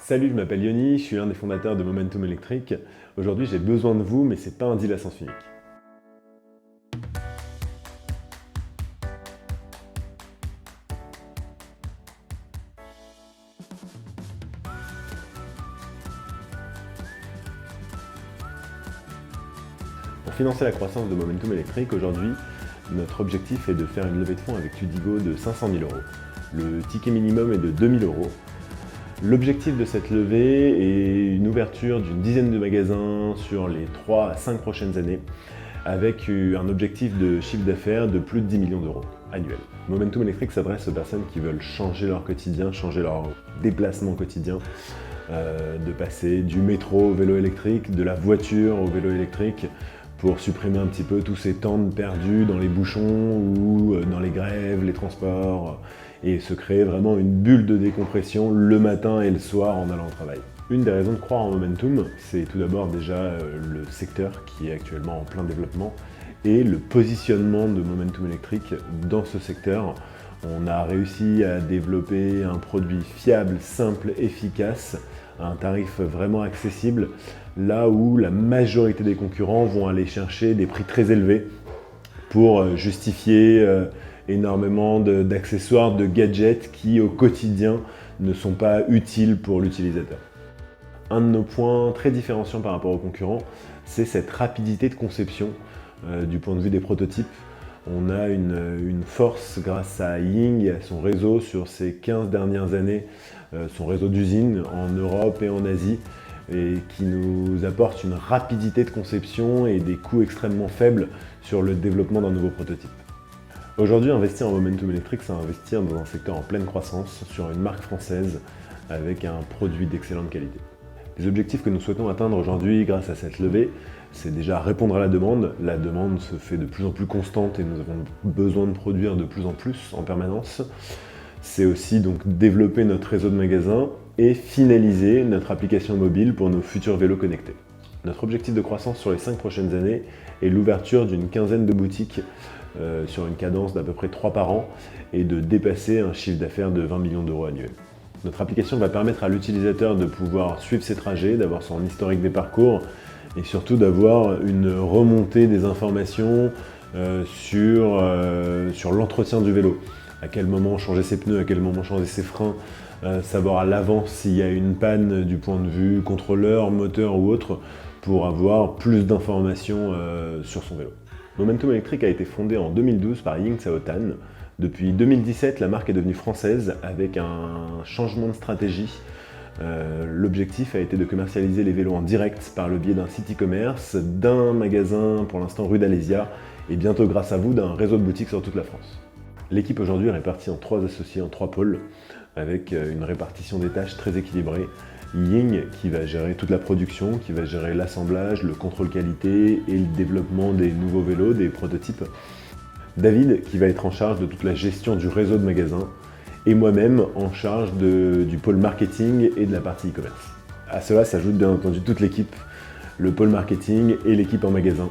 Salut, je m'appelle Yoni, je suis l'un des fondateurs de Momentum Electric. Aujourd'hui, j'ai besoin de vous, mais c'est pas un deal à sens unique. Pour financer la croissance de Momentum Electric, aujourd'hui, notre objectif est de faire une levée de fonds avec Tudigo de 500 000 euros. Le ticket minimum est de 2 000 euros. L'objectif de cette levée est une ouverture d'une dizaine de magasins sur les 3 à 5 prochaines années, avec un objectif de chiffre d'affaires de plus de 10 millions d'euros annuels. Momentum Electric s'adresse aux personnes qui veulent changer leur quotidien, changer leur déplacement quotidien, de passer du métro au vélo électrique, de la voiture au vélo électrique, pour supprimer un petit peu tous ces temps perdus dans les bouchons ou dans les grèves, les transports, et se créer vraiment une bulle de décompression le matin et le soir en allant au travail. Une des raisons de croire en Momentum, c'est tout d'abord déjà le secteur qui est actuellement en plein développement et le positionnement de Momentum Electric dans ce secteur. On a réussi à développer un produit fiable, simple, efficace, à un tarif vraiment accessible, là où la majorité des concurrents vont aller chercher des prix très élevés pour justifier énormément d'accessoires, de gadgets qui au quotidien ne sont pas utiles pour l'utilisateur. Un de nos points très différenciants par rapport aux concurrents, c'est cette rapidité de conception du point de vue des prototypes. On a une force grâce à Ying et à son réseau sur ces 15 dernières années, son réseau d'usines en Europe et en Asie, et qui nous apporte une rapidité de conception et des coûts extrêmement faibles sur le développement d'un nouveau prototype. Aujourd'hui, investir en Momentum Electric, c'est investir dans un secteur en pleine croissance, sur une marque française, avec un produit d'excellente qualité. Les objectifs que nous souhaitons atteindre aujourd'hui grâce à cette levée, c'est déjà répondre à la demande. La demande se fait de plus en plus constante et nous avons besoin de produire de plus en plus en permanence. C'est aussi donc développer notre réseau de magasins et finaliser notre application mobile pour nos futurs vélos connectés. Notre objectif de croissance sur les 5 prochaines années est l'ouverture d'une quinzaine de boutiques sur une cadence d'à peu près 3 par an et de dépasser un chiffre d'affaires de 20 millions d'euros annuels. Notre application va permettre à l'utilisateur de pouvoir suivre ses trajets, d'avoir son historique des parcours et surtout d'avoir une remontée des informations sur l'entretien du vélo. À quel moment changer ses pneus, à quel moment changer ses freins, savoir à l'avance s'il y a une panne du point de vue contrôleur, moteur ou autre, pour avoir plus d'informations sur son vélo. Momentum Electric a été fondé en 2012 par Ying Xiaotan. Depuis 2017, la marque est devenue française avec un changement de stratégie. L'objectif a été de commercialiser les vélos en direct par le biais d'un site e-commerce, d'un magasin pour l'instant rue d'Alésia et bientôt grâce à vous d'un réseau de boutiques sur toute la France. L'équipe aujourd'hui est répartie en 3 associés, en 3 pôles, avec une répartition des tâches très équilibrée. Ying qui va gérer toute la production, qui va gérer l'assemblage, le contrôle qualité et le développement des nouveaux vélos, des prototypes. David qui va être en charge de toute la gestion du réseau de magasins et moi-même en charge du pôle marketing et de la partie e-commerce. À cela s'ajoute bien entendu toute l'équipe, le pôle marketing et l'équipe en magasin